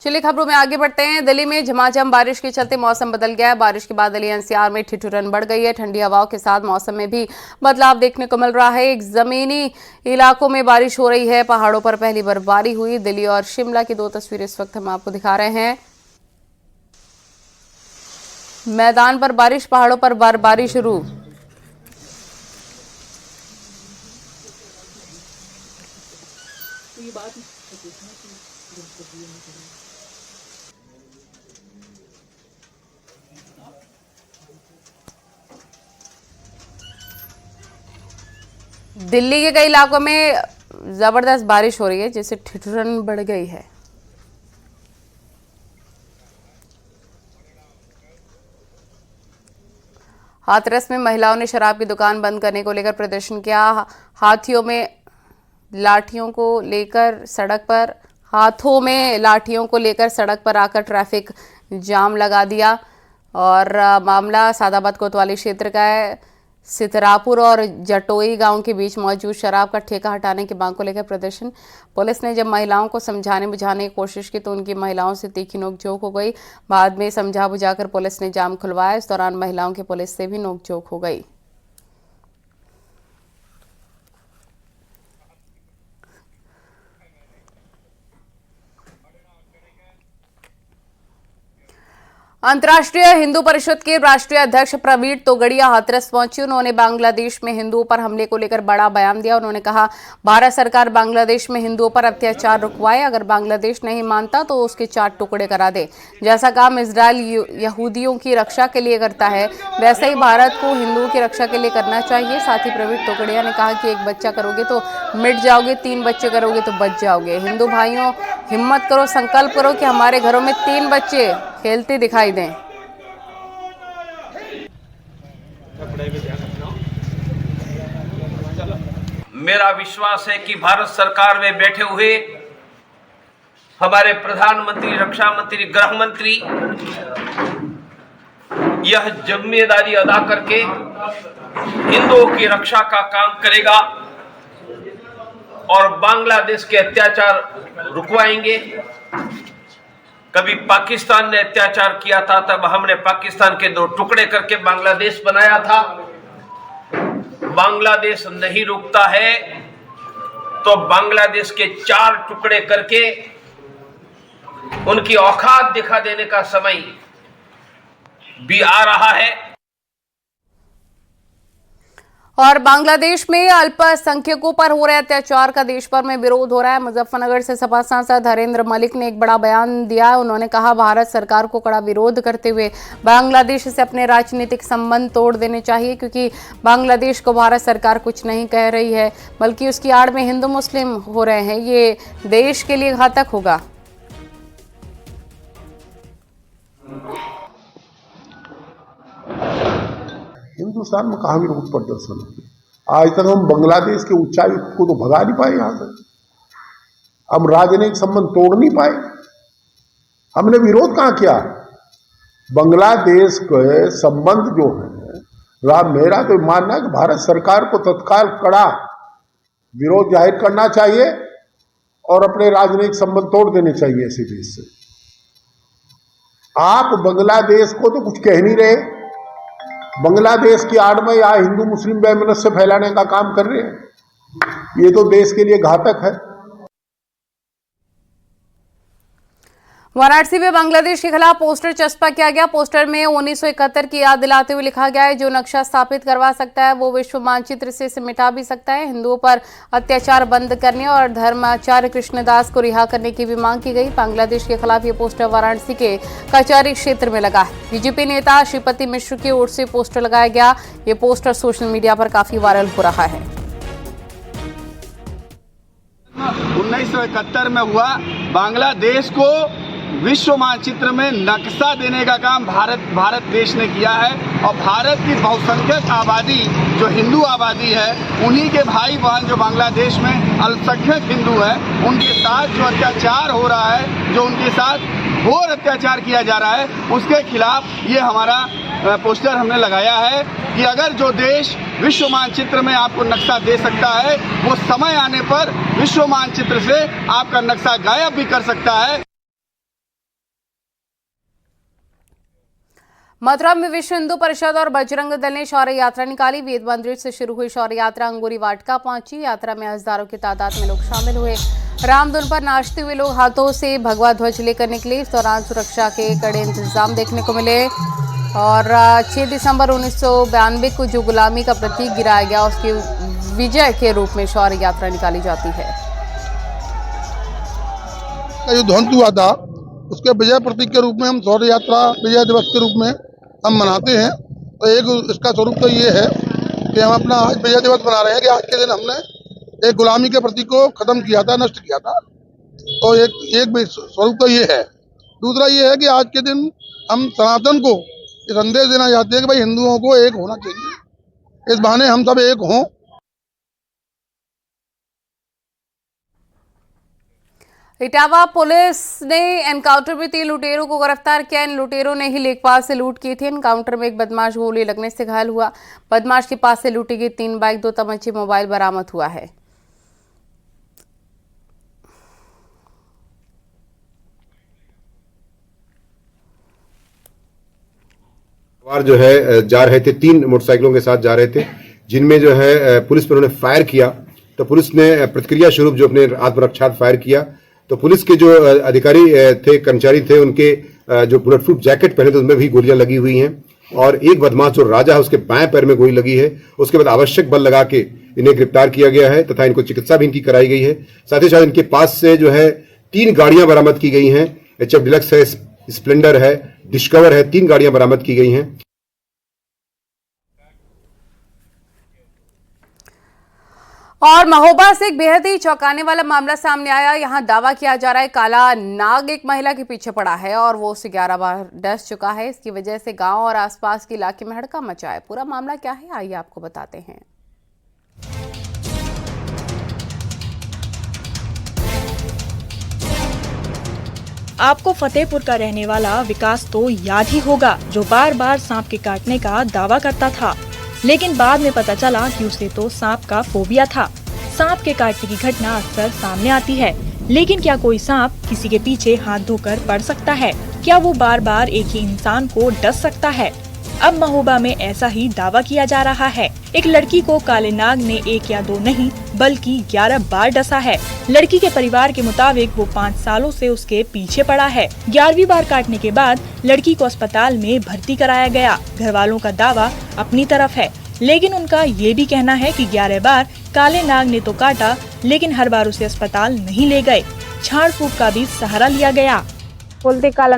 चलिए खबरों में आगे बढ़ते हैं। दिल्ली में झमाझम बारिश के चलते मौसम बदल गया है। बारिश के बाद दिल्ली एनसीआर में ठिठुरन बढ़ गई है। ठंडी हवाओं के साथ मौसम में भी बदलाव देखने को मिल रहा है। एक जमीनी इलाकों में बारिश हो रही है। पहाड़ों पर पहली बर्फबारी हुई। दिल्ली और शिमला की 2 तस्वीरें इस वक्त हम आपको दिखा रहे हैं। मैदान पर बारिश, पहाड़ों पर बर्फबारी शुरू। दिल्ली के कई इलाकों में जबरदस्त बारिश हो रही है, जिससे ठिठुरन बढ़ गई है। हाथरस में महिलाओं ने शराब की दुकान बंद करने को लेकर प्रदर्शन किया। हाथों में लाठियों को लेकर सड़क पर आकर ट्रैफिक जाम लगा दिया। और मामला सादाबाद कोतवाली क्षेत्र का है। सितरापुर और जटोई गांव के बीच मौजूद शराब का ठेका हटाने की मांग को लेकर प्रदर्शन। पुलिस ने जब महिलाओं को समझाने बुझाने की कोशिश की तो उनकी महिलाओं से तीखी नोकझोंक हो गई। बाद में समझा बुझाकर पुलिस ने जाम खुलवाया। इस दौरान महिलाओं की पुलिस से भी नोकझोंक हो गई। अंतर्राष्ट्रीय हिंदू परिषद के राष्ट्रीय अध्यक्ष प्रवीण तोगड़िया हाथरस पहुंचे। उन्होंने बांग्लादेश में हिंदुओं पर हमले को लेकर बड़ा बयान दिया। उन्होंने कहा, भारत सरकार बांग्लादेश में हिंदुओं पर अत्याचार रुकवाए। अगर बांग्लादेश नहीं मानता तो उसके 4 टुकड़े करा दे। जैसा काम इजरायल यहूदियों की रक्षा के लिए करता है, वैसे ही भारत को हिंदुओं की रक्षा के लिए करना चाहिए। साथ ही प्रवीण तोगड़िया ने कहा कि 1 बच्चा करोगे तो मिट जाओगे, 3 बच्चे करोगे तो बच जाओगे। हिंदू भाइयों, हिम्मत करो, संकल्प करो कि हमारे घरों में 3 बच्चे खेलते दिखाई दें। मेरा विश्वास है कि भारत सरकार में बैठे हुए हमारे प्रधानमंत्री, रक्षा मंत्री, गृह मंत्री यह जिम्मेदारी अदा करके हिंदुओं की रक्षा का काम करेगा और बांग्लादेश के अत्याचार रुकवाएंगे। कभी पाकिस्तान ने अत्याचार किया था, तब हमने पाकिस्तान के 2 टुकड़े करके बांग्लादेश बनाया था। बांग्लादेश नहीं रुकता है तो बांग्लादेश के 4 टुकड़े करके उनकी औकात दिखा देने का समय भी आ रहा है। और बांग्लादेश में अल्पसंख्यकों पर हो रहे अत्याचार का देश भर में विरोध हो रहा है। मुजफ्फरनगर से सपा सांसद हरेंद्र मलिक ने एक बड़ा बयान दिया। उन्होंने कहा, भारत सरकार को कड़ा विरोध करते हुए बांग्लादेश से अपने राजनीतिक संबंध तोड़ देने चाहिए, क्योंकि बांग्लादेश को भारत सरकार कुछ नहीं कह रही है, बल्कि उसकी आड़ में हिंदू मुस्लिम हो रहे हैं। ये देश के लिए घातक होगा। हिंदुस्तान में कहाँ विरोध प्रदर्शन है? आज तक हम बांग्लादेश के उच्चायुक्त को तो भगा नहीं पाए यहाँ से। हम राजनीतिक संबंध तोड़ नहीं पाए। हमने विरोध कहाँ किया? बांग्लादेश के संबंध जो है, मेरा तो मानना है कि भारत सरकार को तत्काल कड़ा विरोध जाहिर करना चाहिए और अपने राजनीतिक संबंध तोड़ देने चाहिए ऐसे देश से। आप बांग्लादेश को तो कुछ कह नहीं रहे, बांग्लादेश की आड़ में या हिंदू मुस्लिम वैमनस्य फैलाने का काम कर रहे हैं। ये तो देश के लिए घातक है। वाराणसी में बांग्लादेश के खिलाफ पोस्टर चस्पा किया गया। पोस्टर में 1971 की याद दिलाते हुए लिखा गया है, जो नक्शा स्थापित करवा सकता है वो विश्व मानचित्र से इसे मिटा भी सकता है। हिंदुओं पर अत्याचार बंद करने और धर्माचार्य कृष्णदास को रिहा करने की भी मांग की गई। बांग्लादेश के खिलाफ ये पोस्टर वाराणसी के कचहरी क्षेत्र में लगा है। बीजेपी नेता श्रीपति मिश्र की ओर से पोस्टर लगाया गया। ये पोस्टर सोशल मीडिया पर काफी वायरल हो रहा है। 1971 में हुआ बांग्लादेश को विश्व मानचित्र में नक्शा देने का काम भारत देश ने किया है। और भारत की बहुसंख्यक आबादी जो हिंदू आबादी है, उन्हीं के भाई बहन जो बांग्लादेश में अल्पसंख्यक हिंदू है, उनके साथ जो अत्याचार हो रहा है, जो उनके साथ घोर अत्याचार किया जा रहा है, उसके खिलाफ ये हमारा पोस्टर हमने लगाया है कि अगर जो देश विश्व मानचित्र में आपको नक्शा दे सकता है, वो समय आने पर विश्व मानचित्र से आपका नक्शा गायब भी कर सकता है। मथुरा में विश्व हिंदू परिषद और बजरंग दल ने शौर्य यात्रा निकाली। वेद मंदिर से शुरू हुई शौर्य यात्रा अंगूरी वाटिका पहुंची। यात्रा में हजारों की तादाद में लोग शामिल हुए। रामधुन पर नाचते हुए लोग हाथों से भगवा ध्वज लेकर निकले। इस दौरान सुरक्षा के कड़े इंतजाम देखने को मिले और 6 दिसंबर 1992 को जो गुलामी का प्रतीक गिराया गया, उसकी विजय के रूप में शौर्य यात्रा निकाली जाती है। जो ध्वंस हुआ था उसके विजय प्रतीक के रूप में हम शौर्य यात्रा विजय दिवस के रूप में हम मनाते हैं। तो एक इसका स्वरूप तो ये है कि हम अपना आज विजय दिवस मना रहे हैं कि आज के दिन हमने एक गुलामी के प्रतीक को खत्म किया था, नष्ट किया था। तो एक स्वरूप तो ये है। दूसरा ये है कि आज के दिन हम सनातन को ये संदेश देना चाहते हैं कि भाई हिंदुओं को एक होना चाहिए, इस बहाने हम सब एक हों। इटावा पुलिस ने एनकाउंटर में 3 लुटेरों को गिरफ्तार किया। इन लुटेरों ने ही लेखपाल से लूट की थी। एनकाउंटर में एक बदमाश गोली लगने से घायल हुआ। बदमाश के पास से लूटी गई 3 बाइक, 2 तमंचे, मोबाइल बरामद हुआ है। सवार जो है जा रहे थे, 3 मोटरसाइकिलों के साथ जा रहे थे, जिनमें जो है पुलिस पर उन्होंने फायर किया। तो पुलिस ने प्रतिक्रिया स्वरूप जो अपने आत्मरक्षा फायर किया। तो पुलिस के जो अधिकारी थे, कर्मचारी थे, उनके जो बुलेट प्रूफ जैकेट पहने थे उनमें भी गोलियां लगी हुई हैं और एक बदमाश जो राजा है उसके बाएं पैर में गोली लगी है। उसके बाद आवश्यक बल लगा के इन्हें गिरफ्तार किया गया है तथा इनको चिकित्सा भी इनकी कराई गई है। साथ ही साथ इनके पास से जो है 3 गाड़ियां बरामद की गई हैं। HF डिलक्स है, स्प्लेंडर है, डिस्कवर है, 3 गाड़ियां बरामद की गई हैं। और महोबा से एक बेहद ही चौंकाने वाला मामला सामने आया। यहां दावा किया जा रहा है काला नाग एक महिला के पीछे पड़ा है और वो उसे 11 बार डस चुका है। इसकी वजह से गांव और आसपास के इलाके में हड़कंप मचा है। पूरा मामला क्या है, आइए आपको बताते हैं। आपको फतेहपुर का रहने वाला विकास तो याद ही होगा, जो बार बार सांप के काटने का दावा करता था, लेकिन बाद में पता चला कि उसे तो सांप का फोबिया था। सांप के काटने की घटना अक्सर सामने आती है, लेकिन क्या कोई सांप किसी के पीछे हाथ धोकर पड़ सकता है? क्या वो बार बार एक ही इंसान को डस सकता है? अब महोबा में ऐसा ही दावा किया जा रहा है। एक लड़की को काले नाग ने 1 या 2 नहीं बल्कि 11 बार डसा है। लड़की के परिवार के मुताबिक वो 5 सालों से उसके पीछे पड़ा है। 11वीं बार काटने के बाद लड़की को अस्पताल में भर्ती कराया गया। घर वालों का दावा अपनी तरफ है, लेकिन उनका ये भी कहना है कि 11 बार काले नाग ने तो काटा, लेकिन हर बार उसे अस्पताल नहीं ले गए। झाड़ फूक का भी सहारा लिया गया। बोलते काला